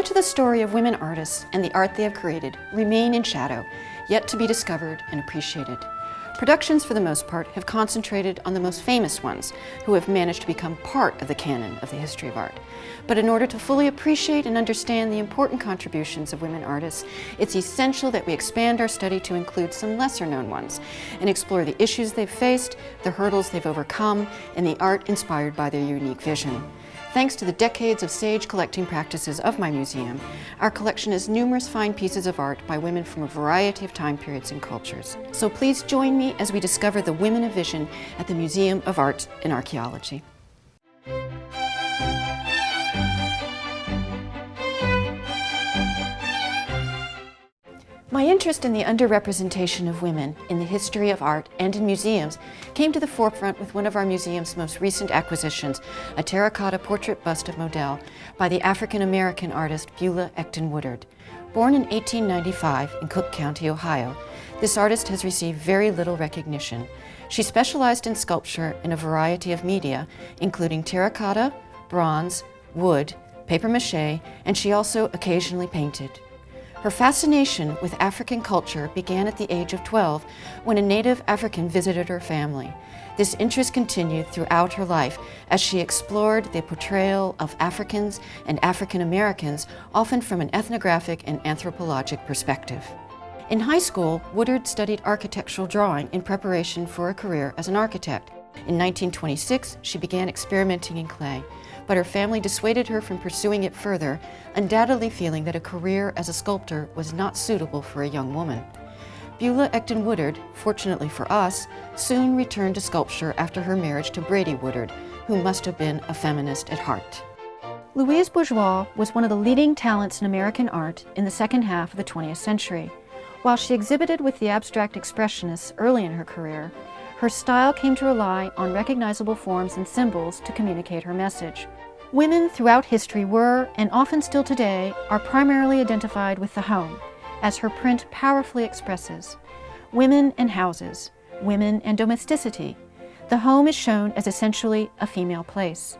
much of the story of women artists and the art they have created remain in shadow, yet to be discovered and appreciated. Productions, for the most part, have concentrated on the most famous ones, who have managed to become part of the canon of the history of art. But in order to fully appreciate and understand the important contributions of women artists, it's essential that we expand our study to include some lesser-known ones and explore the issues they've faced, the hurdles they've overcome, and the art inspired by their unique vision. Thanks to the decades of sage collecting practices of my museum, our collection has numerous fine pieces of art by women from a variety of time periods and cultures. So please join me as we discover the women of vision at the Museum of Art and Archaeology. My interest in the underrepresentation of women in the history of art and in museums came to the forefront with one of our museum's most recent acquisitions, a terracotta portrait bust of Model by the African-American artist Beulah Ecton Woodard. Born in 1895 in Cook County, Ohio, this artist has received very little recognition. She specialized in sculpture in a variety of media, including terracotta, bronze, wood, papier-mâché, and she also occasionally painted. Her fascination with African culture began at the age of 12 when a native African visited her family. This interest continued throughout her life as she explored the portrayal of Africans and African Americans, often from an ethnographic and anthropologic perspective. In high school, Woodard studied architectural drawing in preparation for a career as an architect. In 1926, she began experimenting in clay, but her family dissuaded her from pursuing it further, undoubtedly feeling that a career as a sculptor was not suitable for a young woman. Beulah Ecton Woodard, fortunately for us, soon returned to sculpture after her marriage to Brady Woodard, who must have been a feminist at heart. Louise Bourgeois was one of the leading talents in American art in the second half of the 20th century. While she exhibited with the abstract expressionists early in her career, her style came to rely on recognizable forms and symbols to communicate her message. Women throughout history were, and often still today, are primarily identified with the home, as her print powerfully expresses. Women and houses, women and domesticity. The home is shown as essentially a female place.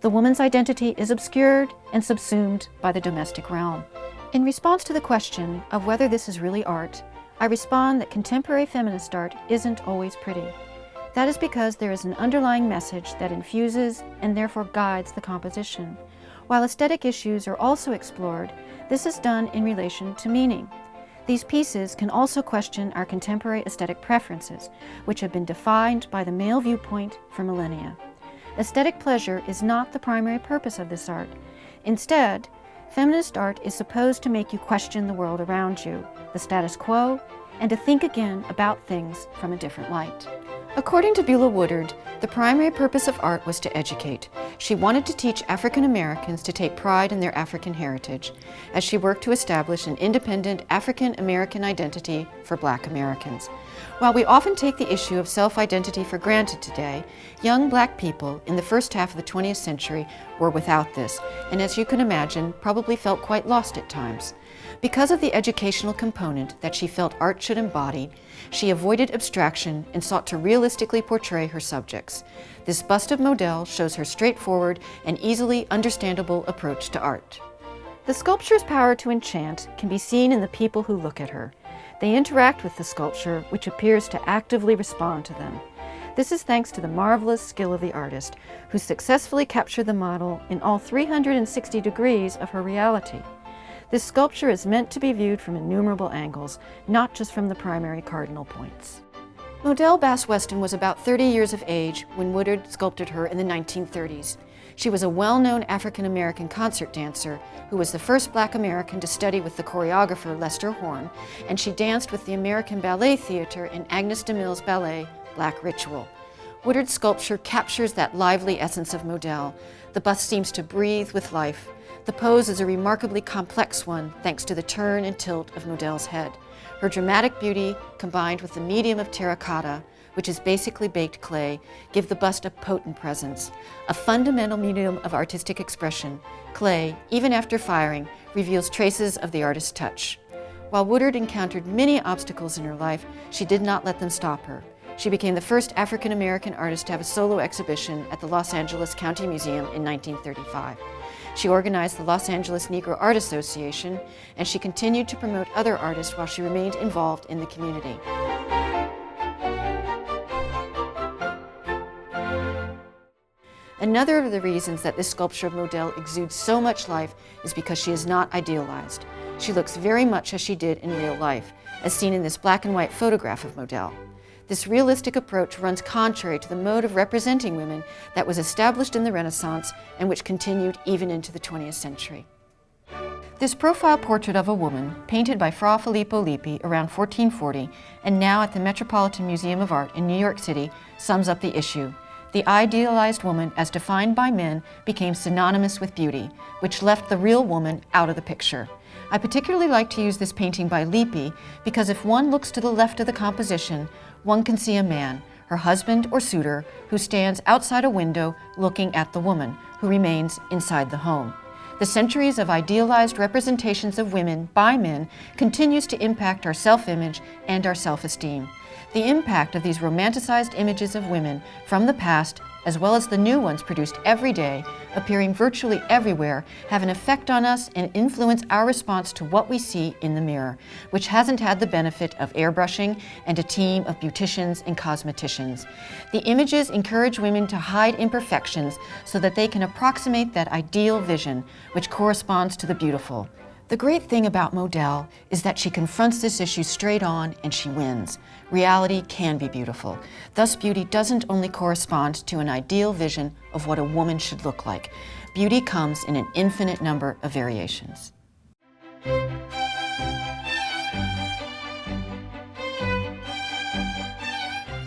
The woman's identity is obscured and subsumed by the domestic realm. In response to the question of whether this is really art, I respond that contemporary feminist art isn't always pretty. That is because there is an underlying message that infuses and therefore guides the composition. While aesthetic issues are also explored, this is done in relation to meaning. These pieces can also question our contemporary aesthetic preferences, which have been defined by the male viewpoint for millennia. Aesthetic pleasure is not the primary purpose of this art. Instead, feminist art is supposed to make you question the world around you, the status quo, and to think again about things from a different light. According to Beulah Woodard, the primary purpose of art was to educate. She wanted to teach African Americans to take pride in their African heritage, as she worked to establish an independent African American identity for Black Americans. While we often take the issue of self-identity for granted today, young Black people in the first half of the 20th century were without this, and as you can imagine, probably felt quite lost at times. Because of the educational component that she felt art should embody, she avoided abstraction and sought to realistically portray her subjects. This bust of Model shows her straightforward and easily understandable approach to art. The sculpture's power to enchant can be seen in the people who look at her. They interact with the sculpture, which appears to actively respond to them. This is thanks to the marvelous skill of the artist, who successfully captured the model in all 360 degrees of her reality. This sculpture is meant to be viewed from innumerable angles, not just from the primary cardinal points. Model Bass Weston was about 30 years of age when Woodard sculpted her in the 1930s. She was a well-known African-American concert dancer who was the first Black American to study with the choreographer Lester Horne, and she danced with the American Ballet Theatre in Agnes de Mille's ballet, Black Ritual. Woodard's sculpture captures that lively essence of Model. The bust seems to breathe with life. The pose is a remarkably complex one thanks to the turn and tilt of Model's head. Her dramatic beauty, combined with the medium of terracotta, which is basically baked clay, give the bust a potent presence. A fundamental medium of artistic expression, clay, even after firing, reveals traces of the artist's touch. While Woodard encountered many obstacles in her life, she did not let them stop her. She became the first African-American artist to have a solo exhibition at the Los Angeles County Museum in 1935. She organized the Los Angeles Negro Art Association, and she continued to promote other artists while she remained involved in the community. Another of the reasons that this sculpture of Model exudes so much life is because she is not idealized. She looks very much as she did in real life, as seen in this black and white photograph of Model. This realistic approach runs contrary to the mode of representing women that was established in the Renaissance and which continued even into the 20th century. This profile portrait of a woman, painted by Fra Filippo Lippi around 1440 and now at the Metropolitan Museum of Art in New York City, sums up the issue. The idealized woman, as defined by men, became synonymous with beauty, which left the real woman out of the picture. I particularly like to use this painting by Lippi because if one looks to the left of the composition, one can see a man, her husband or suitor, who stands outside a window looking at the woman, who remains inside the home. The centuries of idealized representations of women by men continues to impact our self-image and our self-esteem. The impact of these romanticized images of women from the past, as well as the new ones produced every day, appearing virtually everywhere, have an effect on us and influence our response to what we see in the mirror, which hasn't had the benefit of airbrushing and a team of beauticians and cosmeticians. The images encourage women to hide imperfections so that they can approximate that ideal vision, which corresponds to the beautiful. The great thing about Model is that she confronts this issue straight on and she wins. Reality can be beautiful. Thus, beauty doesn't only correspond to an ideal vision of what a woman should look like. Beauty comes in an infinite number of variations.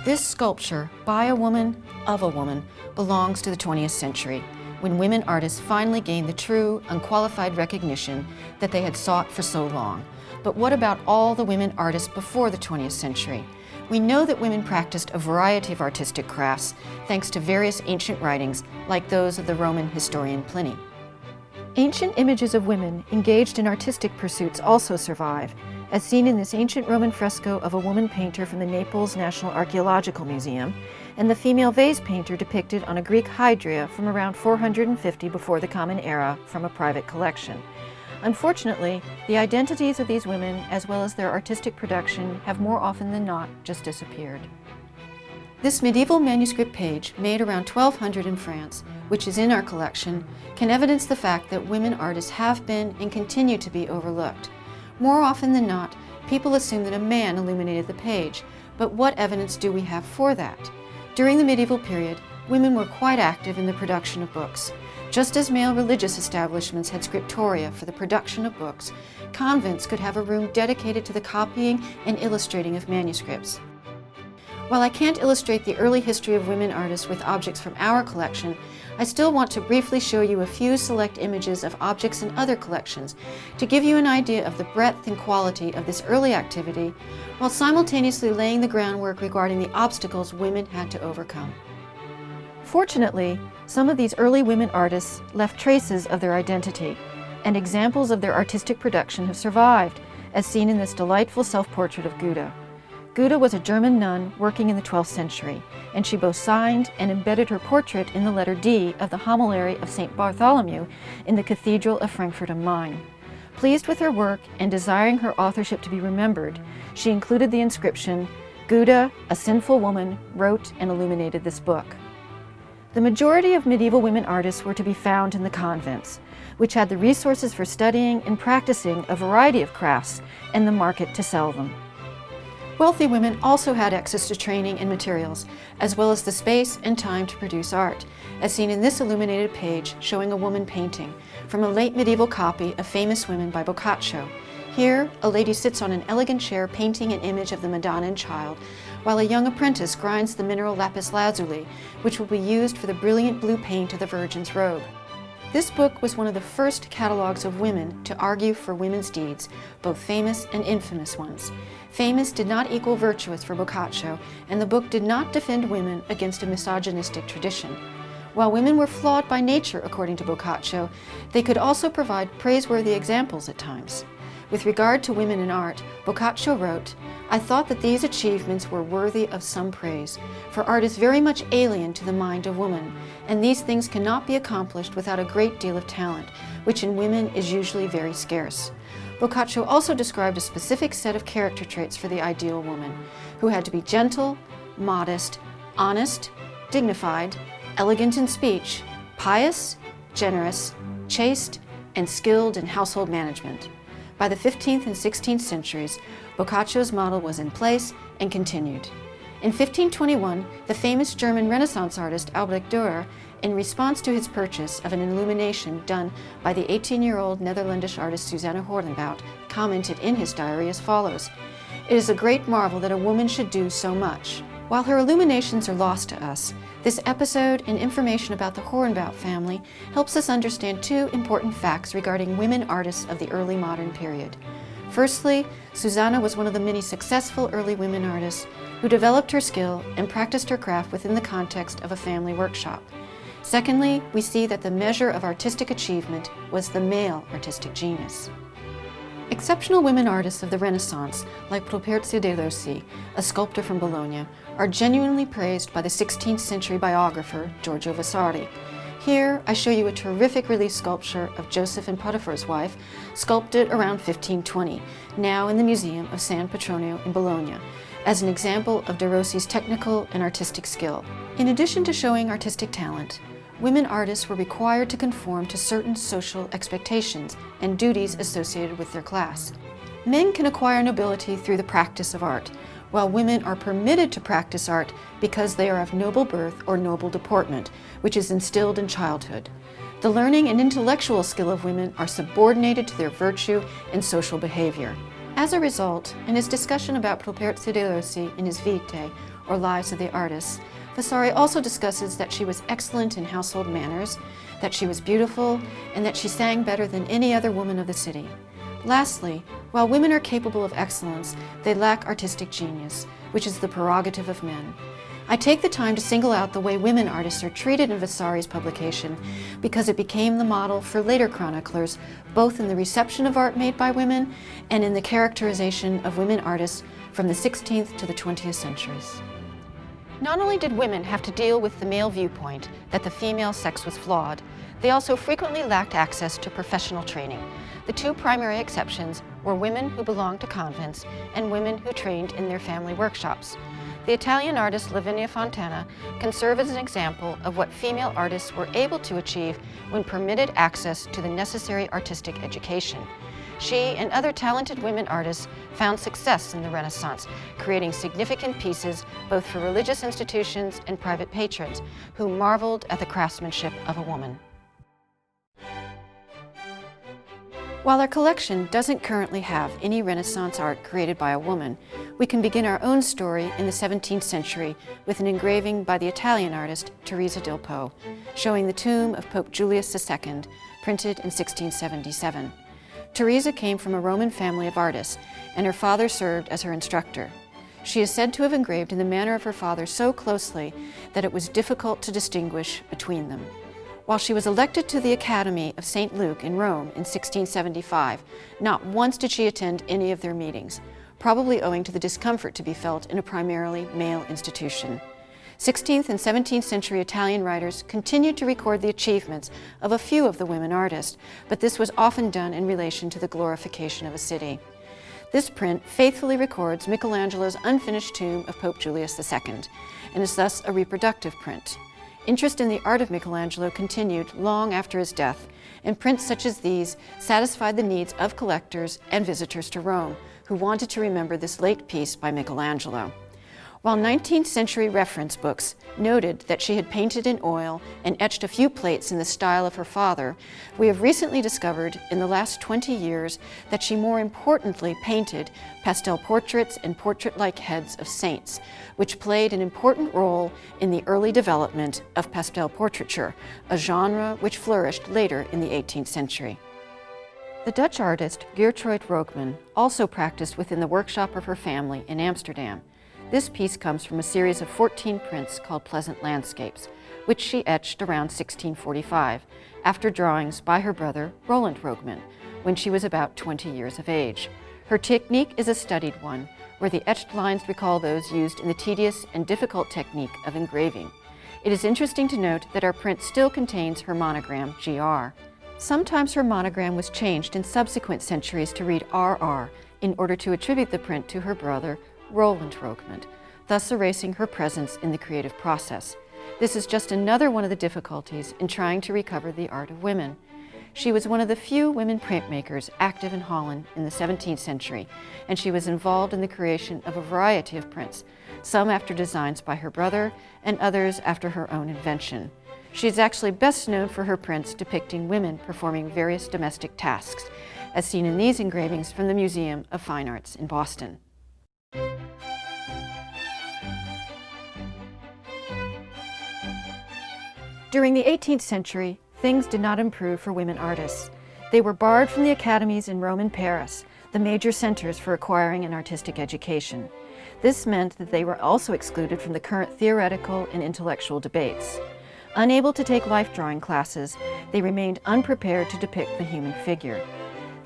This sculpture, by a woman, of a woman, belongs to the 20th century, when women artists finally gained the true, unqualified recognition that they had sought for so long. But what about all the women artists before the 20th century? We know that women practiced a variety of artistic crafts, thanks to various ancient writings, like those of the Roman historian Pliny. Ancient images of women engaged in artistic pursuits also survive, as seen in this ancient Roman fresco of a woman painter from the Naples National Archaeological Museum, and the female vase painter depicted on a Greek hydria from around 450 before the Common Era from a private collection. Unfortunately, the identities of these women, as well as their artistic production, have more often than not just disappeared. This medieval manuscript page, made around 1200 in France, which is in our collection, can evidence the fact that women artists have been and continue to be overlooked. More often than not, people assume that a man illuminated the page, but what evidence do we have for that? During the medieval period, women were quite active in the production of books. Just as male religious establishments had scriptoria for the production of books, convents could have a room dedicated to the copying and illustrating of manuscripts. While I can't illustrate the early history of women artists with objects from our collection, I still want to briefly show you a few select images of objects in other collections to give you an idea of the breadth and quality of this early activity, while simultaneously laying the groundwork regarding the obstacles women had to overcome. Fortunately, some of these early women artists left traces of their identity, and examples of their artistic production have survived, as seen in this delightful self-portrait of Guda. Guda was a German nun working in the 12th century, and she both signed and embedded her portrait in the letter D of the Homilary of St. Bartholomew in the Cathedral of Frankfurt am Main. Pleased with her work and desiring her authorship to be remembered, she included the inscription, "Guda, a sinful woman, wrote and illuminated this book." The majority of medieval women artists were to be found in the convents, which had the resources for studying and practicing a variety of crafts and the market to sell them. Wealthy women also had access to training and materials, as well as the space and time to produce art, as seen in this illuminated page showing a woman painting from a late medieval copy of Famous Women by Boccaccio. Here, a lady sits on an elegant chair painting an image of the Madonna and Child, while a young apprentice grinds the mineral lapis lazuli, which will be used for the brilliant blue paint of the Virgin's robe. This book was one of the first catalogues of women to argue for women's deeds, both famous and infamous ones. Famous did not equal virtuous for Boccaccio, and the book did not defend women against a misogynistic tradition. While women were flawed by nature, according to Boccaccio, they could also provide praiseworthy examples at times. With regard to women in art, Boccaccio wrote, I thought that these achievements were worthy of some praise, for art is very much alien to the mind of woman, and these things cannot be accomplished without a great deal of talent, which in women is usually very scarce. Boccaccio also described a specific set of character traits for the ideal woman, who had to be gentle, modest, honest, dignified, elegant in speech, pious, generous, chaste, and skilled in household management. By the 15th and 16th centuries, Boccaccio's model was in place and continued. In 1521, the famous German Renaissance artist Albrecht Dürer, in response to his purchase of an illumination done by the 18-year-old Netherlandish artist Susanna Hordenbout, commented in his diary as follows: "It is a great marvel that a woman should do so much." While her illuminations are lost to us, this episode and information about the Hornbout family helps us understand two important facts regarding women artists of the early modern period. Firstly, Susanna was one of the many successful early women artists who developed her skill and practiced her craft within the context of a family workshop. Secondly, we see that the measure of artistic achievement was the male artistic genius. Exceptional women artists of the Renaissance, like Properzia de Rossi, a sculptor from Bologna, are genuinely praised by the 16th century biographer Giorgio Vasari. Here, I show you a terrific relief sculpture of Joseph and Potiphar's wife, sculpted around 1520, now in the Museum of San Petronio in Bologna, as an example of de Rossi's technical and artistic skill. In addition to showing artistic talent, women artists were required to conform to certain social expectations and duties associated with their class. Men can acquire nobility through the practice of art, while women are permitted to practice art because they are of noble birth or noble deportment, which is instilled in childhood. The learning and intellectual skill of women are subordinated to their virtue and social behavior. As a result, in his discussion about Properzia de Rossi in his Vitae, or Lives of the Artists, Vasari also discusses that she was excellent in household manners, that she was beautiful, and that she sang better than any other woman of the city. Lastly, while women are capable of excellence, they lack artistic genius, which is the prerogative of men. I take the time to single out the way women artists are treated in Vasari's publication because it became the model for later chroniclers, both in the reception of art made by women and in the characterization of women artists from the 16th to the 20th centuries. Not only did women have to deal with the male viewpoint that the female sex was flawed, they also frequently lacked access to professional training. The two primary exceptions were women who belonged to convents and women who trained in their family workshops. The Italian artist Lavinia Fontana can serve as an example of what female artists were able to achieve when permitted access to the necessary artistic education. She and other talented women artists found success in the Renaissance, creating significant pieces both for religious institutions and private patrons, who marveled at the craftsmanship of a woman. While our collection doesn't currently have any Renaissance art created by a woman, we can begin our own story in the 17th century with an engraving by the Italian artist Teresa del Po, showing the tomb of Pope Julius II, printed in 1677. Teresa came from a Roman family of artists, and her father served as her instructor. She is said to have engraved in the manner of her father so closely that it was difficult to distinguish between them. While she was elected to the Academy of St. Luke in Rome in 1675, not once did she attend any of their meetings, probably owing to the discomfort to be felt in a primarily male institution. 16th and 17th century Italian writers continued to record the achievements of a few of the women artists, but this was often done in relation to the glorification of a city. This print faithfully records Michelangelo's unfinished tomb of Pope Julius II, and is thus a reproductive print. Interest in the art of Michelangelo continued long after his death, and prints such as these satisfied the needs of collectors and visitors to Rome, who wanted to remember this late piece by Michelangelo. While 19th century reference books noted that she had painted in oil and etched a few plates in the style of her father, we have recently discovered in the last 20 years that she more importantly painted pastel portraits and portrait-like heads of saints, which played an important role in the early development of pastel portraiture, a genre which flourished later in the 18th century. The Dutch artist Gertrude Abercrombie also practiced within the workshop of her family in Amsterdam. This piece comes from a series of 14 prints called Pleasant Landscapes, which she etched around 1645, after drawings by her brother Roland Roegman, when she was about 20 years of age. Her technique is a studied one, where the etched lines recall those used in the tedious and difficult technique of engraving. It is interesting to note that our print still contains her monogram, GR. Sometimes her monogram was changed in subsequent centuries to read RR in order to attribute the print to her brother, Roland Roquemont, thus erasing her presence in the creative process. This is just another one of the difficulties in trying to recover the art of women. She was one of the few women printmakers active in Holland in the 17th century, and she was involved in the creation of a variety of prints, some after designs by her brother and others after her own invention. She is actually best known for her prints depicting women performing various domestic tasks, as seen in these engravings from the Museum of Fine Arts in Boston. During the 18th century, things did not improve for women artists. They were barred from the academies in Rome and Paris, the major centers for acquiring an artistic education. This meant that they were also excluded from the current theoretical and intellectual debates. Unable to take life drawing classes, they remained unprepared to depict the human figure.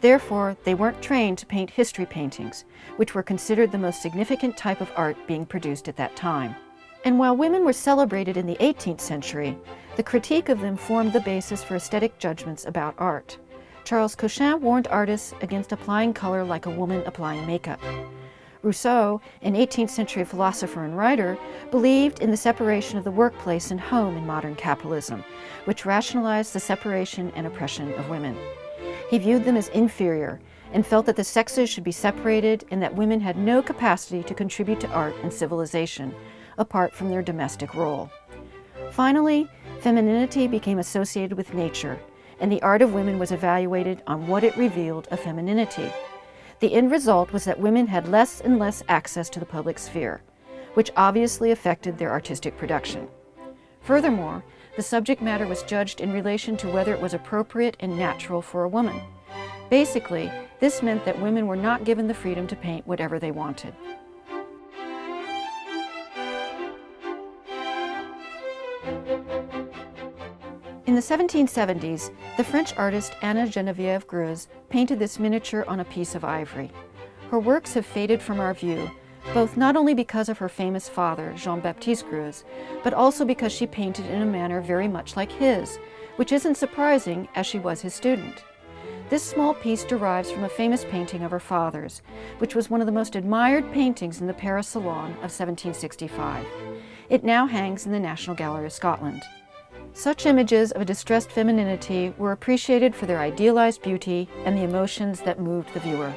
Therefore, they weren't trained to paint history paintings, which were considered the most significant type of art being produced at that time. And while women were celebrated in the 18th century, the critique of them formed the basis for aesthetic judgments about art. Charles Cochin warned artists against applying color like a woman applying makeup. Rousseau, an 18th century philosopher and writer, believed in the separation of the workplace and home in modern capitalism, which rationalized the separation and oppression of women. He viewed them as inferior and felt that the sexes should be separated and that women had no capacity to contribute to art and civilization, apart from their domestic role. Finally, femininity became associated with nature, and the art of women was evaluated on what it revealed of femininity. The end result was that women had less and less access to the public sphere, which obviously affected their artistic production. Furthermore, the subject matter was judged in relation to whether it was appropriate and natural for a woman. Basically, this meant that women were not given the freedom to paint whatever they wanted. In the 1770s, the French artist Anna Geneviève Greuze painted this miniature on a piece of ivory. Her works have faded from our view, both not only because of her famous father, Jean-Baptiste Greuze, but also because she painted in a manner very much like his, which isn't surprising as she was his student. This small piece derives from a famous painting of her father's, which was one of the most admired paintings in the Paris Salon of 1765. It now hangs in the National Gallery of Scotland. Such images of a distressed femininity were appreciated for their idealized beauty and the emotions that moved the viewer.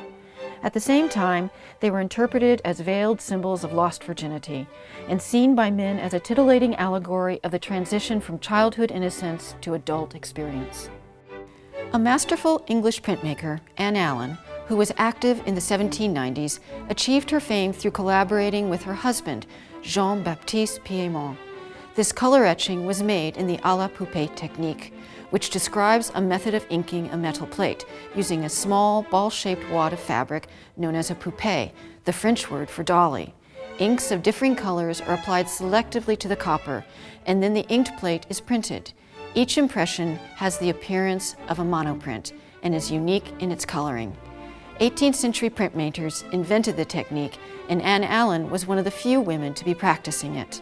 At the same time, they were interpreted as veiled symbols of lost virginity and seen by men as a titillating allegory of the transition from childhood innocence to adult experience. A masterful English printmaker, Anne Allen, who was active in the 1790s, achieved her fame through collaborating with her husband, Jean-Baptiste Piémont. This color etching was made in the à la poupée technique, which describes a method of inking a metal plate using a small ball-shaped wad of fabric known as a poupée, the French word for dolly. Inks of differing colors are applied selectively to the copper, and then the inked plate is printed. Each impression has the appearance of a monoprint and is unique in its coloring. 18th century printmakers invented the technique, and Anne Allen was one of the few women to be practicing it.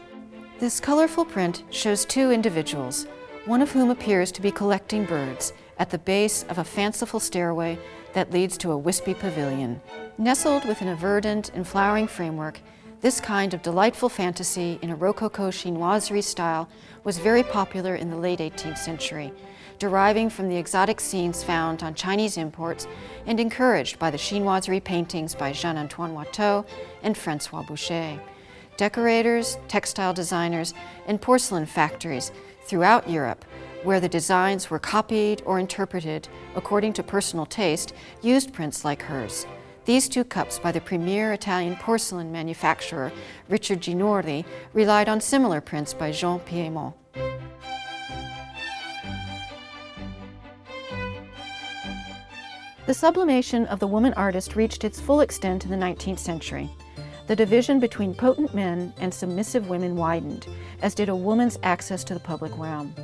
This colorful print shows two individuals, one of whom appears to be collecting birds at the base of a fanciful stairway that leads to a wispy pavilion. Nestled within a verdant and flowering framework, this kind of delightful fantasy in a Rococo chinoiserie style was very popular in the late 18th century, deriving from the exotic scenes found on Chinese imports and encouraged by the chinoiserie paintings by Jean-Antoine Watteau and François Boucher. Decorators, textile designers, and porcelain factories throughout Europe, where the designs were copied or interpreted according to personal taste, used prints like hers. These two cups by the premier Italian porcelain manufacturer Richard Ginordi relied on similar prints by Jean Piémont. The sublimation of the woman artist reached its full extent in the 19th century. The division between potent men and submissive women widened, as did a woman's access to the public realm.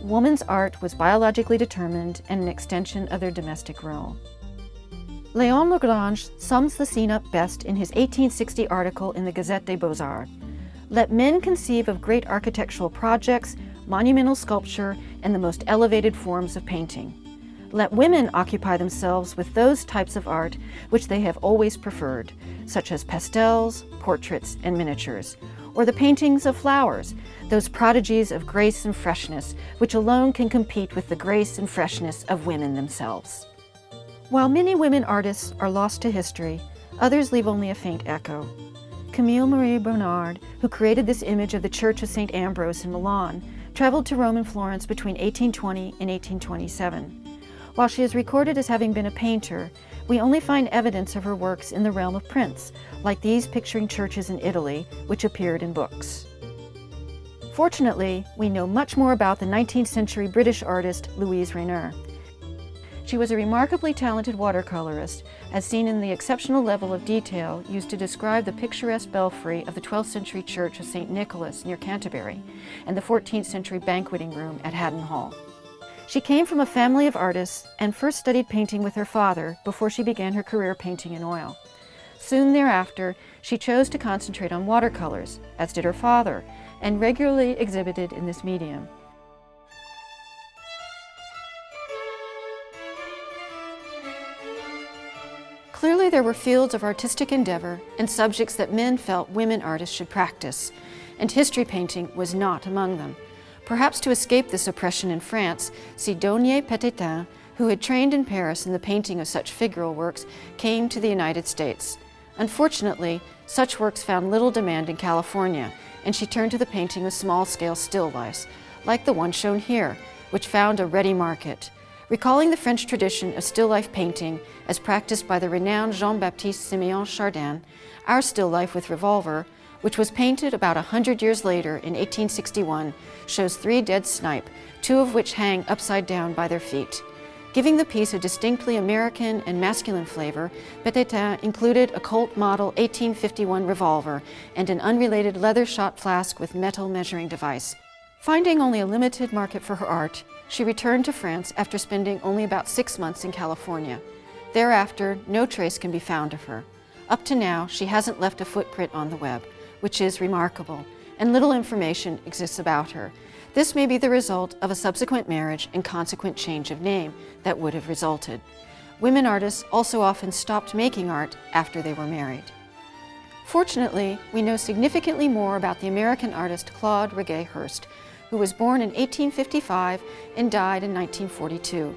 Woman's art was biologically determined and an extension of their domestic role. Léon Lagrange sums the scene up best in his 1860 article in the Gazette des Beaux-Arts. Let men conceive of great architectural projects, monumental sculpture, and the most elevated forms of painting. Let women occupy themselves with those types of art which they have always preferred, such as pastels, portraits, and miniatures, or the paintings of flowers, those prodigies of grace and freshness which alone can compete with the grace and freshness of women themselves. While many women artists are lost to history, others leave only a faint echo. Camille Marie Bernard, who created this image of the Church of St. Ambrose in Milan, traveled to Rome and Florence between 1820 and 1827. While she is recorded as having been a painter, we only find evidence of her works in the realm of prints, like these picturing churches in Italy, which appeared in books. Fortunately, we know much more about the 19th century British artist Louise Bourgeois. She was a remarkably talented watercolorist, as seen in the exceptional level of detail used to describe the picturesque belfry of the 12th century church of St. Nicholas near Canterbury and the 14th century banqueting room at Haddon Hall. She came from a family of artists and first studied painting with her father before she began her career painting in oil. Soon thereafter, she chose to concentrate on watercolors, as did her father, and regularly exhibited in this medium. Clearly, there were fields of artistic endeavor and subjects that men felt women artists should practice, and history painting was not among them. Perhaps to escape this oppression in France, Sidonie Pétain, who had trained in Paris in the painting of such figural works, came to the United States. Unfortunately, such works found little demand in California, and she turned to the painting of small-scale still lifes, like the one shown here, which found a ready market. Recalling the French tradition of still life painting as practiced by the renowned Jean-Baptiste Simeon Chardin, our still life with revolver, which was painted about 100 years later in 1861, shows 3 dead snipe, 2 of which hang upside down by their feet. Giving the piece a distinctly American and masculine flavor, Pétain included a Colt Model 1851 revolver and an unrelated leather shot flask with metal measuring device. Finding only a limited market for her art, she returned to France after spending only about 6 months in California. Thereafter, no trace can be found of her. Up to now, she hasn't left a footprint on the web, which is remarkable, and little information exists about her. This may be the result of a subsequent marriage and consequent change of name that would have resulted. Women artists also often stopped making art after they were married. Fortunately, we know significantly more about the American artist Claude Regé-Hurst, who was born in 1855 and died in 1942.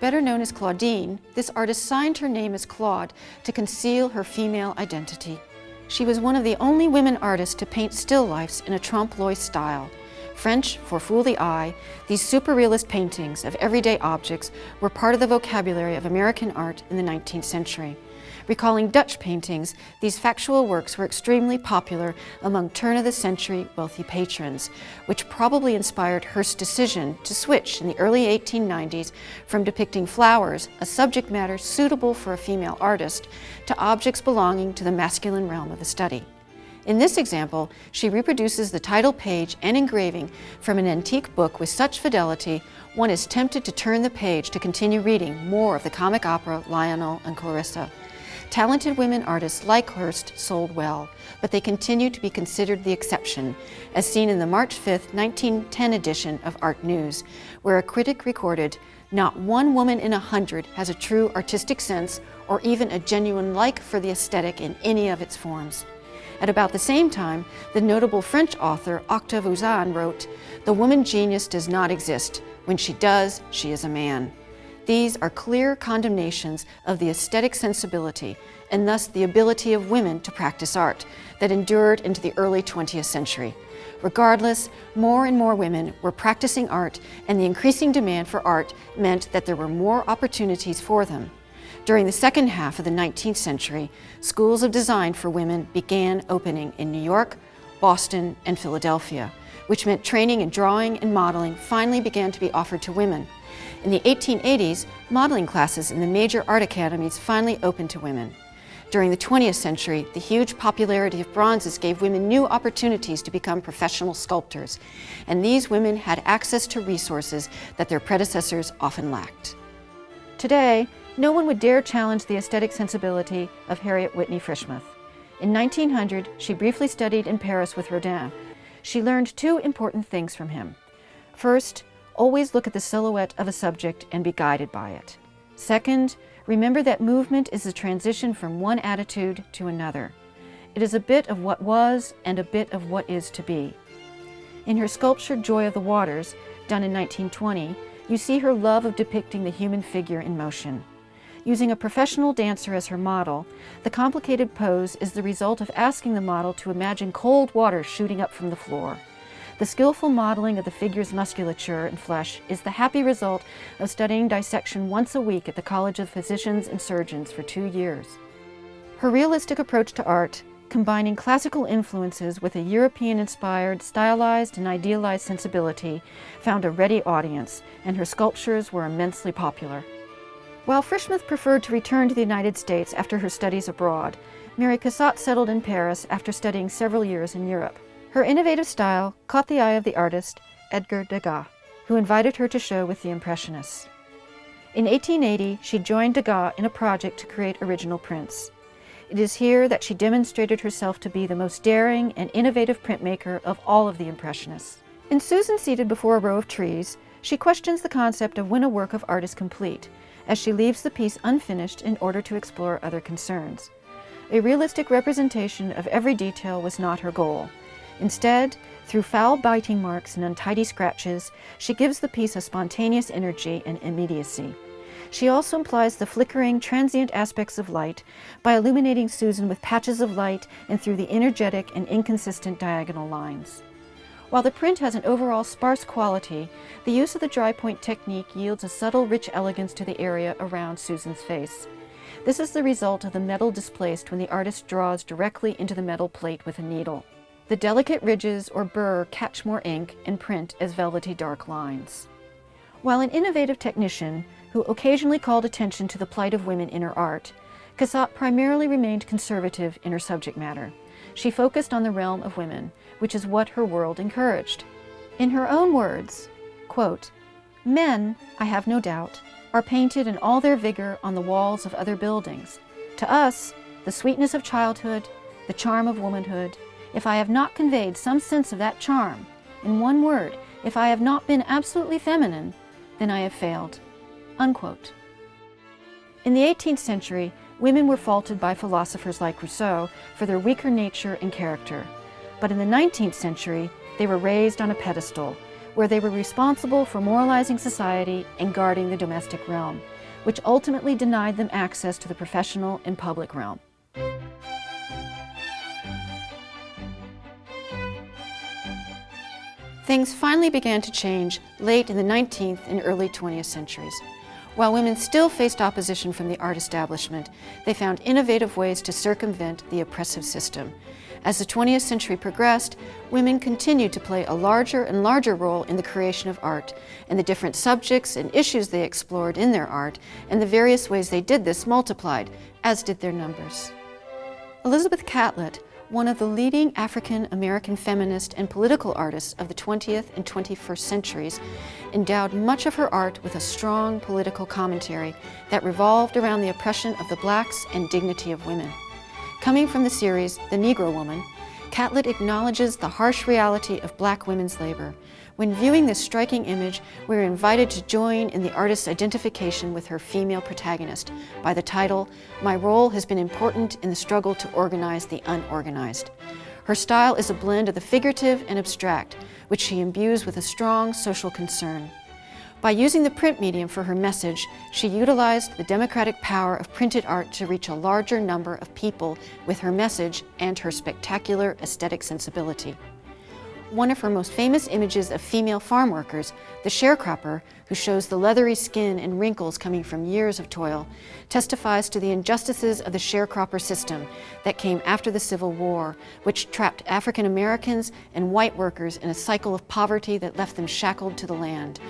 Better known as Claudine, this artist signed her name as Claude to conceal her female identity. She was one of the only women artists to paint still lifes in a trompe-l'oeil style. French for fool the eye, these super-realist paintings of everyday objects were part of the vocabulary of American art in the 19th century. Recalling Dutch paintings, these factual works were extremely popular among turn-of-the-century wealthy patrons, which probably inspired Hurst's decision to switch in the early 1890s from depicting flowers, a subject matter suitable for a female artist, to objects belonging to the masculine realm of the study. In this example, she reproduces the title page and engraving from an antique book with such fidelity, one is tempted to turn the page to continue reading more of the comic opera Lionel and Clarissa. Talented women artists like Hurst sold well, but they continue to be considered the exception, as seen in the March 5, 1910 edition of Art News, where a critic recorded, "Not one woman in 100 has a true artistic sense or even a genuine like for the aesthetic in any of its forms." At about the same time, the notable French author Octave Uzan wrote, "The woman genius does not exist. When she does, she is a man." These are clear condemnations of the aesthetic sensibility and thus the ability of women to practice art that endured into the early 20th century. Regardless, more and more women were practicing art, and the increasing demand for art meant that there were more opportunities for them. During the second half of the 19th century, schools of design for women began opening in New York, Boston, and Philadelphia, which meant training in drawing and modeling finally began to be offered to women. In the 1880s, modeling classes in the major art academies finally opened to women. During the 20th century, the huge popularity of bronzes gave women new opportunities to become professional sculptors, and these women had access to resources that their predecessors often lacked. Today, No one would dare challenge the aesthetic sensibility of Harriet Whitney Frishmuth. In 1900, she briefly studied in Paris with Rodin. She learned two important things from him. First, always look at the silhouette of a subject and be guided by it. Second, remember that movement is a transition from one attitude to another. It is a bit of what was and a bit of what is to be. In her sculpture Joy of the Waters, done in 1920, you see her love of depicting the human figure in motion. Using a professional dancer as her model, the complicated pose is the result of asking the model to imagine cold water shooting up from the floor. The skillful modeling of the figure's musculature and flesh is the happy result of studying dissection once a week at the College of Physicians and Surgeons for 2 years. Her realistic approach to art, combining classical influences with a European-inspired, stylized and idealized sensibility, found a ready audience, and her sculptures were immensely popular. While Frishmuth preferred to return to the United States after her studies abroad, Mary Cassatt settled in Paris after studying several years in Europe. Her innovative style caught the eye of the artist Edgar Degas, who invited her to show with the Impressionists. In 1880, she joined Degas in a project to create original prints. It is here that she demonstrated herself to be the most daring and innovative printmaker of all of the Impressionists. In Susan Seated Before a Row of Trees, she questions the concept of when a work of art is complete, as she leaves the piece unfinished in order to explore other concerns. A realistic representation of every detail was not her goal. Instead, through foul biting marks and untidy scratches, she gives the piece a spontaneous energy and immediacy. She also implies the flickering, transient aspects of light by illuminating Susan with patches of light and through the energetic and inconsistent diagonal lines. While the print has an overall sparse quality, the use of the dry point technique yields a subtle, rich elegance to the area around Susan's face. This is the result of the metal displaced when the artist draws directly into the metal plate with a needle. The delicate ridges or burr catch more ink and print as velvety dark lines. While an innovative technician who occasionally called attention to the plight of women in her art, Cassatt primarily remained conservative in her subject matter. She focused on the realm of women, which is what her world encouraged. In her own words, quote, "Men, I have no doubt, are painted in all their vigor on the walls of other buildings. To us, the sweetness of childhood, the charm of womanhood, if I have not conveyed some sense of that charm, in one word, if I have not been absolutely feminine, then I have failed." Unquote. In the 18th century, women were faulted by philosophers like Rousseau for their weaker nature and character. But in the 19th century, they were raised on a pedestal, where they were responsible for moralizing society and guarding the domestic realm, which ultimately denied them access to the professional and public realm. Things finally began to change late in the 19th and early 20th centuries. While women still faced opposition from the art establishment, they found innovative ways to circumvent the oppressive system. As the 20th century progressed, women continued to play a larger and larger role in the creation of art, and the different subjects and issues they explored in their art, and the various ways they did this multiplied, as did their numbers. Elizabeth Catlett, one of the leading African-American feminist and political artists of the 20th and 21st centuries, endowed much of her art with a strong political commentary that revolved around the oppression of the blacks and dignity of women. Coming from the series The Negro Woman, Catlett acknowledges the harsh reality of black women's labor. When viewing this striking image, we are invited to join in the artist's identification with her female protagonist by the title, "My Role Has Been Important in the Struggle to Organize the Unorganized." Her style is a blend of the figurative and abstract, which she imbues with a strong social concern. By using the print medium for her message, she utilized the democratic power of printed art to reach a larger number of people with her message and her spectacular aesthetic sensibility. One of her most famous images of female farm workers, the sharecropper, who shows the leathery skin and wrinkles coming from years of toil, testifies to the injustices of the sharecropper system that came after the Civil War, which trapped African Americans and white workers in a cycle of poverty that left them shackled to the land.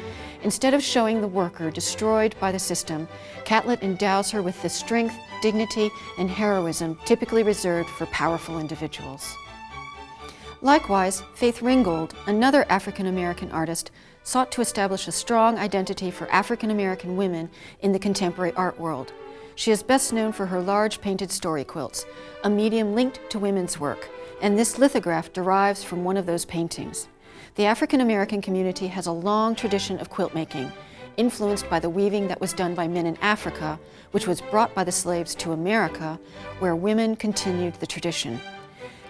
Instead of showing the worker destroyed by the system, Catlett endows her with the strength, dignity, and heroism typically reserved for powerful individuals. Likewise, Faith Ringgold, another African-American artist, sought to establish a strong identity for African American women in the contemporary art world. She is best known for her large painted story quilts, a medium linked to women's work, and this lithograph derives from one of those paintings. The African American community has a long tradition of quilt making, influenced by the weaving that was done by men in Africa, which was brought by the slaves to America, where women continued the tradition.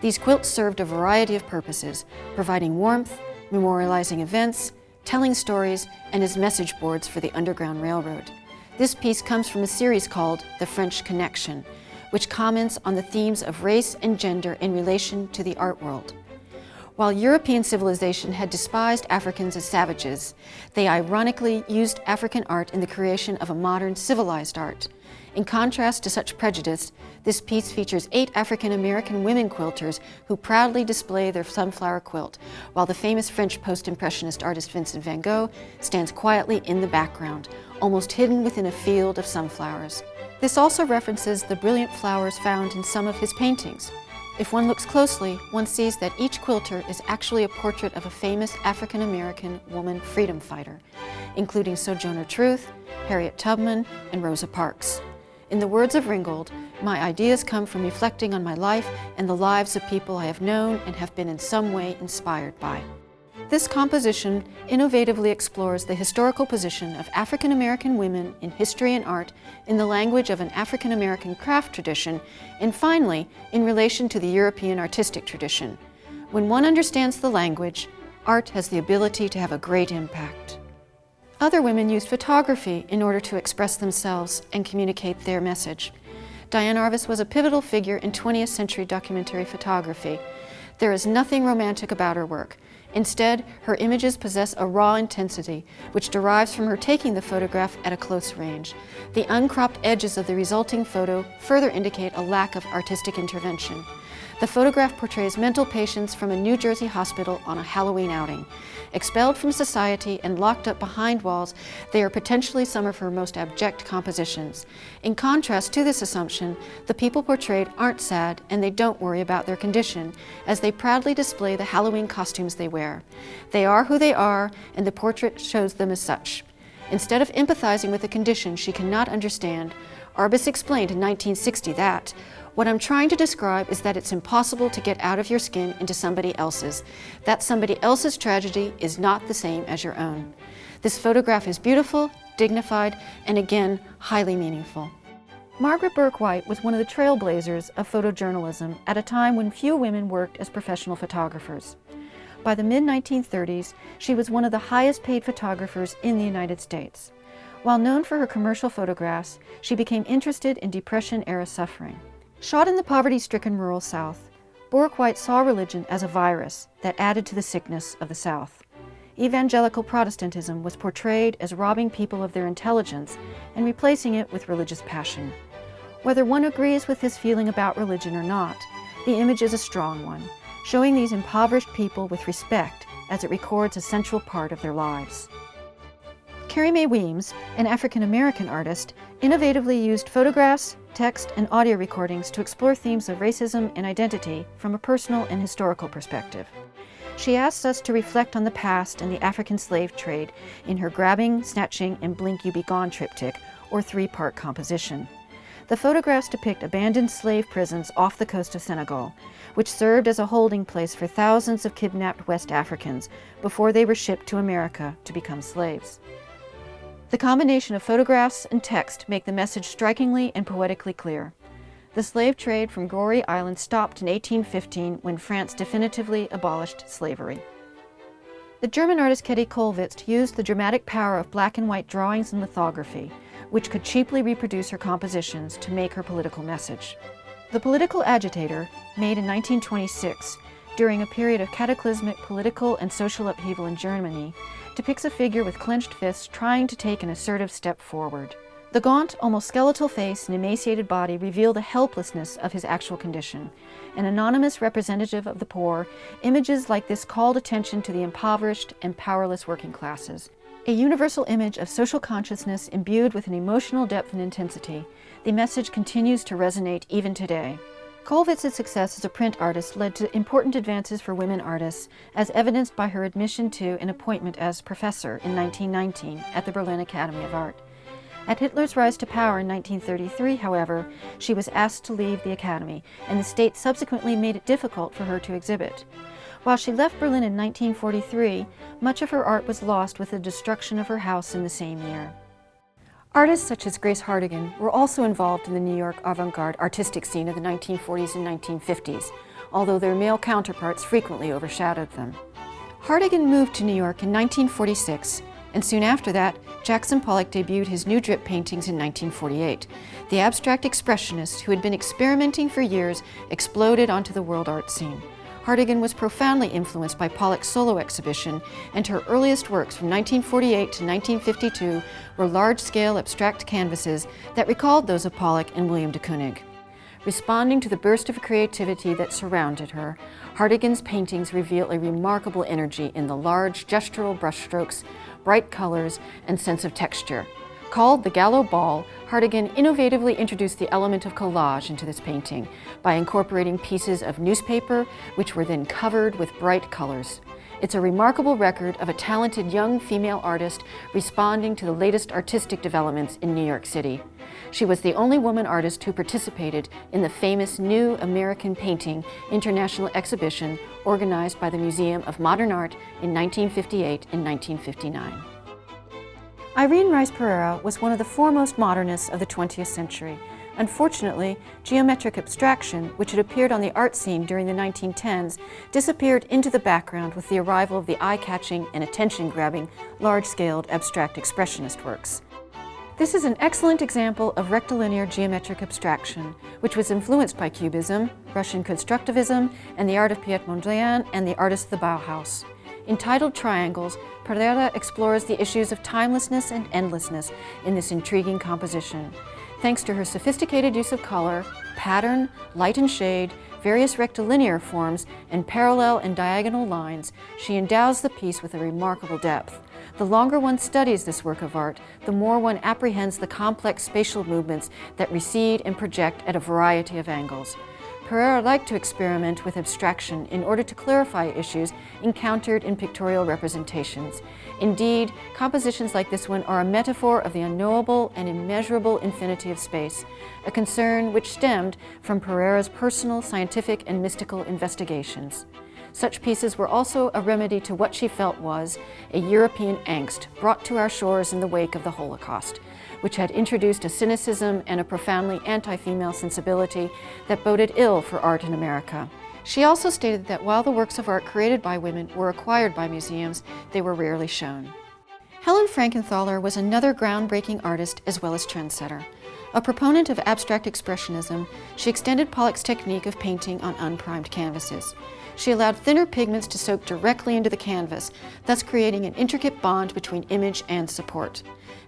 These quilts served a variety of purposes, providing warmth, memorializing events, telling stories, and as message boards for the Underground Railroad. This piece comes from a series called The French Connection, which comments on the themes of race and gender in relation to the art world. While European civilization had despised Africans as savages, they ironically used African art in the creation of a modern civilized art. In contrast to such prejudice, this piece features 8 African American women quilters who proudly display their sunflower quilt, while the famous French post-impressionist artist Vincent van Gogh stands quietly in the background, almost hidden within a field of sunflowers. This also references the brilliant flowers found in some of his paintings. If one looks closely, one sees that each quilter is actually a portrait of a famous African American woman freedom fighter, including Sojourner Truth, Harriet Tubman, and Rosa Parks. In the words of Ringgold, my ideas come from reflecting on my life and the lives of people I have known and have been in some way inspired by. This composition innovatively explores the historical position of African American women in history and art in the language of an African American craft tradition, and finally, in relation to the European artistic tradition. When one understands the language, art has the ability to have a great impact. Other women used photography in order to express themselves and communicate their message. Diane Arbus was a pivotal figure in 20th century documentary photography. There is nothing romantic about her work. Instead, her images possess a raw intensity, which derives from her taking the photograph at a close range. The uncropped edges of the resulting photo further indicate a lack of artistic intervention. The photograph portrays mental patients from a New Jersey hospital on a Halloween outing. Expelled from society and locked up behind walls, they are potentially some of her most abject compositions. In contrast to this assumption, the people portrayed aren't sad and they don't worry about their condition, as they proudly display the Halloween costumes they wear. They are who they are, and the portrait shows them as such. Instead of empathizing with a condition she cannot understand, Arbus explained in 1960 that, "What I'm trying to describe is that it's impossible to get out of your skin into somebody else's. That somebody else's tragedy is not the same as your own." This photograph is beautiful, dignified, and again, highly meaningful. Margaret Bourke-White was one of the trailblazers of photojournalism at a time when few women worked as professional photographers. By the mid-1930s, she was one of the highest paid photographers in the United States. While known for her commercial photographs, she became interested in Depression-era suffering. Shot in the poverty-stricken rural South, Bourke-White saw religion as a virus that added to the sickness of the South. Evangelical Protestantism was portrayed as robbing people of their intelligence and replacing it with religious passion. Whether one agrees with this feeling about religion or not, the image is a strong one, showing these impoverished people with respect as it records a central part of their lives. Carrie Mae Weems, an African-American artist, innovatively used photographs, text, and audio recordings to explore themes of racism and identity from a personal and historical perspective. She asks us to reflect on the past and the African slave trade in her Grabbing, Snatching, and Blink You Be Gone triptych, or 3-part composition. The photographs depict abandoned slave prisons off the coast of Senegal, which served as a holding place for thousands of kidnapped West Africans before they were shipped to America to become slaves. The combination of photographs and text make the message strikingly and poetically clear. The slave trade from Goree Island stopped in 1815 when France definitively abolished slavery. The German artist Käthe Kollwitz used the dramatic power of black and white drawings and lithography, which could cheaply reproduce her compositions to make her political message. The Political Agitator, made in 1926, during a period of cataclysmic political and social upheaval in Germany, depicts a figure with clenched fists trying to take an assertive step forward. The gaunt, almost skeletal face and emaciated body reveal the helplessness of his actual condition. An anonymous representative of the poor, images like this called attention to the impoverished and powerless working classes. A universal image of social consciousness imbued with an emotional depth and intensity, the message continues to resonate even today. Kollwitz's success as a print artist led to important advances for women artists, as evidenced by her admission to and appointment as professor in 1919 at the Berlin Academy of Art. At Hitler's rise to power in 1933, however, she was asked to leave the academy, and the state subsequently made it difficult for her to exhibit. While she left Berlin in 1943, much of her art was lost with the destruction of her house in the same year. Artists such as Grace Hartigan were also involved in the New York avant-garde artistic scene of the 1940s and 1950s, although their male counterparts frequently overshadowed them. Hartigan moved to New York in 1946, and soon after that, Jackson Pollock debuted his new drip paintings in 1948. The abstract expressionist who had been experimenting for years exploded onto the world art scene. Hartigan was profoundly influenced by Pollock's solo exhibition, and her earliest works from 1948 to 1952 were large-scale abstract canvases that recalled those of Pollock and William de Kooning. Responding to the burst of creativity that surrounded her, Hartigan's paintings reveal a remarkable energy in the large gestural brushstrokes, bright colors, and sense of texture. Called the Gallo Ball, Hartigan innovatively introduced the element of collage into this painting by incorporating pieces of newspaper, which were then covered with bright colors. It's a remarkable record of a talented young female artist responding to the latest artistic developments in New York City. She was the only woman artist who participated in the famous New American Painting International Exhibition organized by the Museum of Modern Art in 1958 and 1959. Irene Rice Pereira was one of the foremost modernists of the 20th century. Unfortunately, geometric abstraction, which had appeared on the art scene during the 1910s, disappeared into the background with the arrival of the eye-catching and attention-grabbing, large-scaled abstract expressionist works. This is an excellent example of rectilinear geometric abstraction, which was influenced by Cubism, Russian constructivism, and the art of Piet Mondrian and the artists of the Bauhaus. Entitled Triangles, Pereira explores the issues of timelessness and endlessness in this intriguing composition. Thanks to her sophisticated use of color, pattern, light and shade, various rectilinear forms, and parallel and diagonal lines, she endows the piece with a remarkable depth. The longer one studies this work of art, the more one apprehends the complex spatial movements that recede and project at a variety of angles. Pereira liked to experiment with abstraction in order to clarify issues encountered in pictorial representations. Indeed, compositions like this one are a metaphor of the unknowable and immeasurable infinity of space, a concern which stemmed from Pereira's personal, scientific, and mystical investigations. Such pieces were also a remedy to what she felt was a European angst brought to our shores in the wake of the Holocaust, which had introduced a cynicism and a profoundly anti-female sensibility that boded ill for art in America. She also stated that while the works of art created by women were acquired by museums, they were rarely shown. Helen Frankenthaler was another groundbreaking artist as well as trendsetter. A proponent of abstract expressionism, she extended Pollock's technique of painting on unprimed canvases. She allowed thinner pigments to soak directly into the canvas, thus creating an intricate bond between image and support.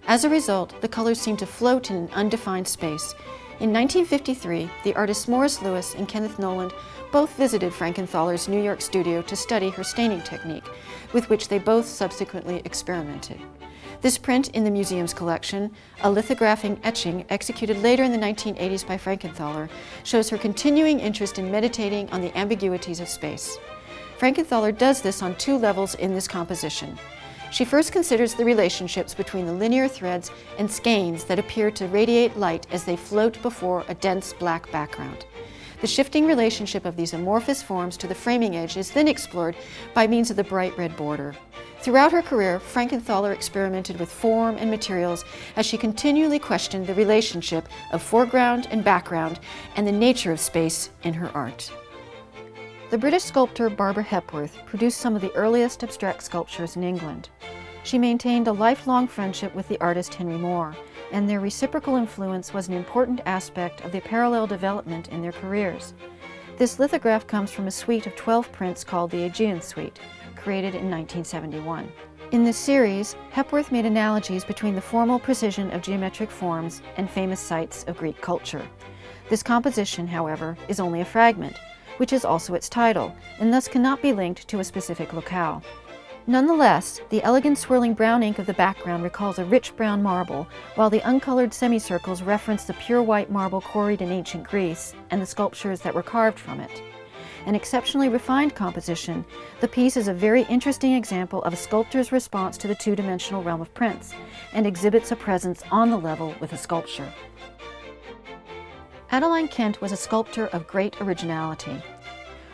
As a result, the colors seemed to float in an undefined space. In 1953, the artists Morris Louis and Kenneth Noland both visited Frankenthaler's New York studio to study her staining technique, with which they both subsequently experimented. This print in the museum's collection, a lithographing etching executed later in the 1980s by Frankenthaler, shows her continuing interest in meditating on the ambiguities of space. Frankenthaler does this on two levels in this composition. She first considers the relationships between the linear threads and skeins that appear to radiate light as they float before a dense black background. The shifting relationship of these amorphous forms to the framing edge is then explored by means of the bright red border. Throughout her career, Frankenthaler experimented with form and materials as she continually questioned the relationship of foreground and background and the nature of space in her art. The British sculptor Barbara Hepworth produced some of the earliest abstract sculptures in England. She maintained a lifelong friendship with the artist Henry Moore, and their reciprocal influence was an important aspect of the parallel development in their careers. This lithograph comes from a suite of 12 prints called the Aegean Suite, created in 1971. In this series, Hepworth made analogies between the formal precision of geometric forms and famous sites of Greek culture. This composition, however, is only a fragment, which is also its title, and thus cannot be linked to a specific locale. Nonetheless, the elegant swirling brown ink of the background recalls a rich brown marble, while the uncolored semicircles reference the pure white marble quarried in ancient Greece and the sculptures that were carved from it. An exceptionally refined composition, the piece is a very interesting example of a sculptor's response to the two-dimensional realm of prints, and exhibits a presence on the level with a sculpture. Adeline Kent was a sculptor of great originality.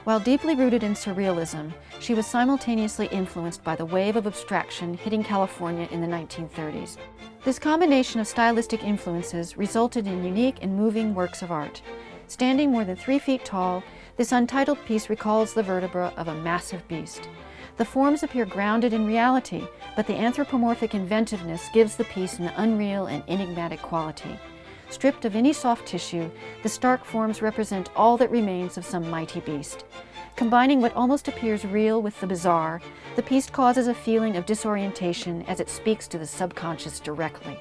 While deeply rooted in surrealism, she was simultaneously influenced by the wave of abstraction hitting California in the 1930s. This combination of stylistic influences resulted in unique and moving works of art. Standing more than 3 feet tall, this untitled piece recalls the vertebra of a massive beast. The forms appear grounded in reality, but the anthropomorphic inventiveness gives the piece an unreal and enigmatic quality. Stripped of any soft tissue, the stark forms represent all that remains of some mighty beast. Combining what almost appears real with the bizarre, the piece causes a feeling of disorientation as it speaks to the subconscious directly.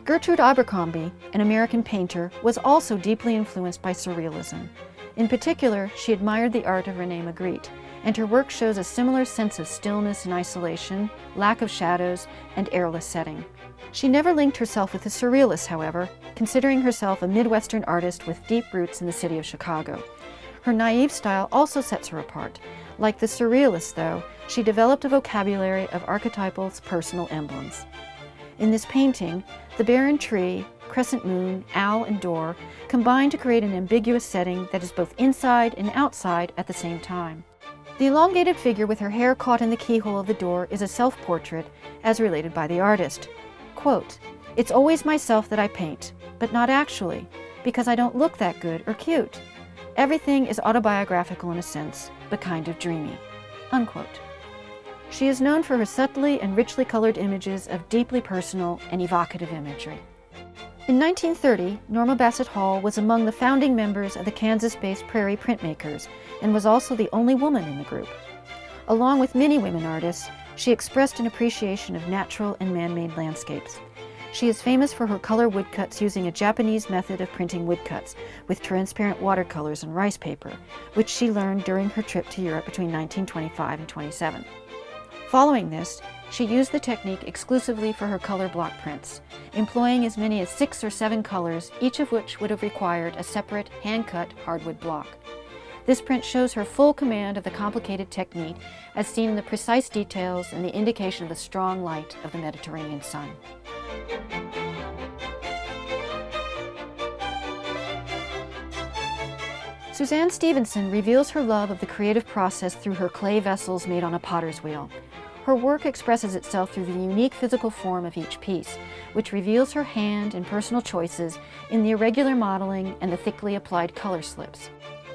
Gertrude Abercrombie, an American painter, was also deeply influenced by surrealism. In particular, she admired the art of René Magritte, and her work shows a similar sense of stillness and isolation, lack of shadows, and airless setting. She never linked herself with the surrealists, however, considering herself a Midwestern artist with deep roots in the city of Chicago. Her naive style also sets her apart. Like the surrealists, though, she developed a vocabulary of archetypal personal emblems. In this painting, the barren tree, crescent moon, owl, and door combine to create an ambiguous setting that is both inside and outside at the same time. The elongated figure with her hair caught in the keyhole of the door is a self-portrait, as related by the artist. Quote, "It's always myself that I paint, but not actually, because I don't look that good or cute. Everything is autobiographical in a sense, but kind of dreamy." Unquote. She is known for her subtly and richly colored images of deeply personal and evocative imagery. In 1930, Norma Bassett Hall was among the founding members of the Kansas-based Prairie Printmakers and was also the only woman in the group. Along with many women artists, she expressed an appreciation of natural and man-made landscapes. She is famous for her color woodcuts using a Japanese method of printing woodcuts with transparent watercolors and rice paper, which she learned during her trip to Europe between 1925 and 27. Following this, she used the technique exclusively for her color block prints, employing as many as 6 or 7 colors, each of which would have required a separate hand-cut hardwood block. This print shows her full command of the complicated technique, as seen in the precise details and the indication of the strong light of the Mediterranean sun. Suzanne Stevenson reveals her love of the creative process through her clay vessels made on a potter's wheel. Her work expresses itself through the unique physical form of each piece, which reveals her hand and personal choices in the irregular modeling and the thickly applied color slips.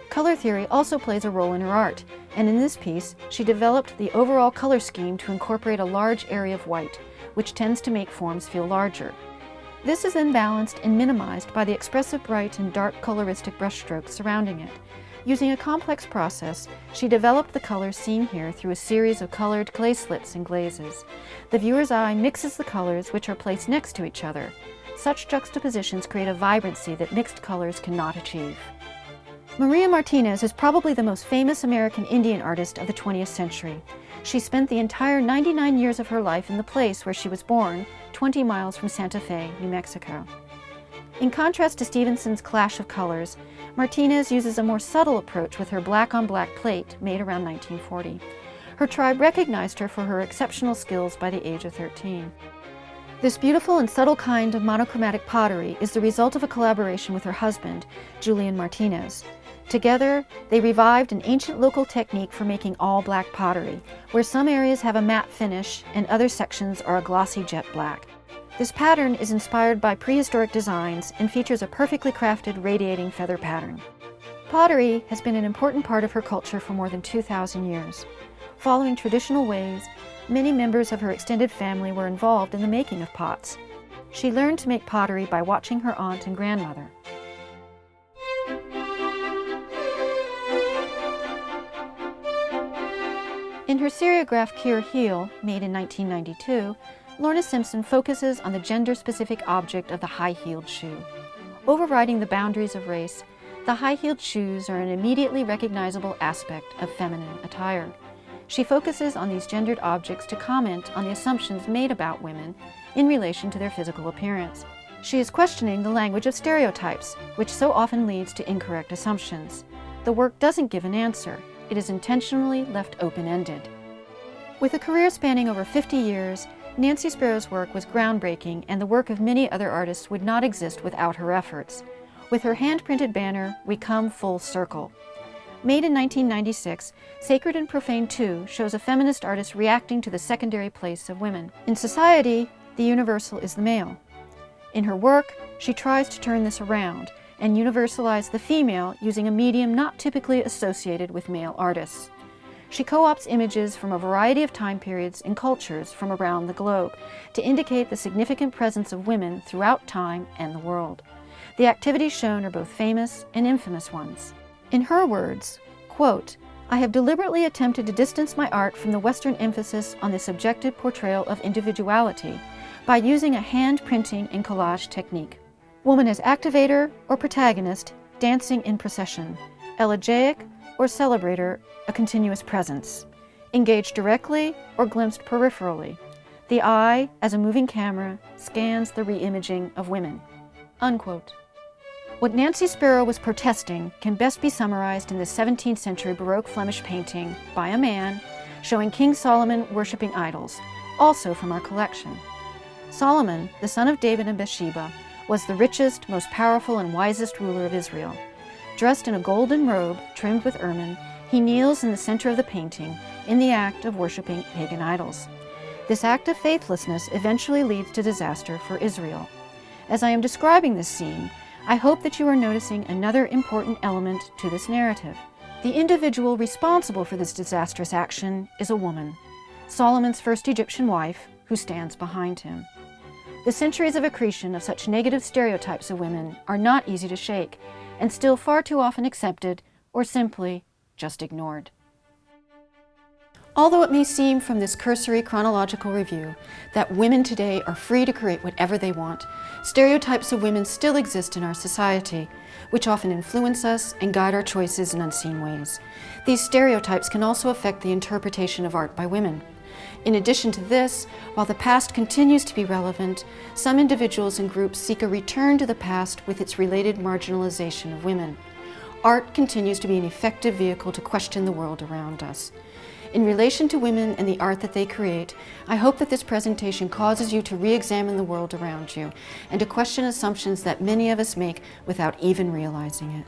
Color theory also plays a role in her art, and in this piece, she developed the overall color scheme to incorporate a large area of white, which tends to make forms feel larger. This is then balanced and minimized by the expressive bright and dark coloristic brushstrokes surrounding it. Using a complex process, she developed the colors seen here through a series of colored clay slips and glazes. The viewer's eye mixes the colors, which are placed next to each other. Such juxtapositions create a vibrancy that mixed colors cannot achieve. Maria Martinez is probably the most famous American Indian artist of the 20th century. She spent the entire 99 years of her life in the place where she was born, 20 miles from Santa Fe, New Mexico. In contrast to Stevenson's clash of colors, Martinez uses a more subtle approach with her black-on-black plate made around 1940. Her tribe recognized her for her exceptional skills by the age of 13. This beautiful and subtle kind of monochromatic pottery is the result of a collaboration with her husband, Julian Martinez. Together, they revived an ancient local technique for making all-black pottery, where some areas have a matte finish and other sections are a glossy jet black. This pattern is inspired by prehistoric designs and features a perfectly crafted radiating feather pattern. Pottery has been an important part of her culture for more than 2,000 years. Following traditional ways, many members of her extended family were involved in the making of pots. She learned to make pottery by watching her aunt and grandmother. In her seriograph Kier Heel, made in 1992, Lorna Simpson focuses on the gender-specific object of the high-heeled shoe. Overriding the boundaries of race, the high-heeled shoes are an immediately recognizable aspect of feminine attire. She focuses on these gendered objects to comment on the assumptions made about women in relation to their physical appearance. She is questioning the language of stereotypes, which so often leads to incorrect assumptions. The work doesn't give an answer. It is intentionally left open-ended. With a career spanning over 50 years, Nancy Sparrow's work was groundbreaking, and the work of many other artists would not exist without her efforts. With her hand-printed banner, "We Come Full Circle." Made in 1996, Sacred and Profane 2 shows a feminist artist reacting to the secondary place of women. In society, the universal is the male. In her work, she tries to turn this around and universalize the female using a medium not typically associated with male artists. She co-opts images from a variety of time periods and cultures from around the globe to indicate the significant presence of women throughout time and the world. The activities shown are both famous and infamous ones. In her words, quote, "I have deliberately attempted to distance my art from the Western emphasis on the subjective portrayal of individuality by using a hand printing and collage technique. Woman as activator or protagonist, dancing in procession, elegiac or celebrator, a continuous presence, engaged directly or glimpsed peripherally. The eye, as a moving camera, scans the re-imaging of women." Unquote. What Nancy Sparrow was protesting can best be summarized in the 17th century Baroque Flemish painting by a man showing King Solomon worshipping idols, also from our collection. Solomon, the son of David and Bathsheba, was the richest, most powerful, and wisest ruler of Israel. Dressed in a golden robe trimmed with ermine, he kneels in the center of the painting in the act of worshiping pagan idols. This act of faithlessness eventually leads to disaster for Israel. As I am describing this scene, I hope that you are noticing another important element to this narrative. The individual responsible for this disastrous action is a woman, Solomon's first Egyptian wife, who stands behind him. The centuries of accretion of such negative stereotypes of women are not easy to shake, and still far too often accepted or simply just ignored. Although it may seem from this cursory chronological review that women today are free to create whatever they want, stereotypes of women still exist in our society, which often influence us and guide our choices in unseen ways. These stereotypes can also affect the interpretation of art by women. In addition to this, while the past continues to be relevant, some individuals and groups seek a return to the past with its related marginalization of women. Art continues to be an effective vehicle to question the world around us. In relation to women and the art that they create, I hope that this presentation causes you to re-examine the world around you and to question assumptions that many of us make without even realizing it.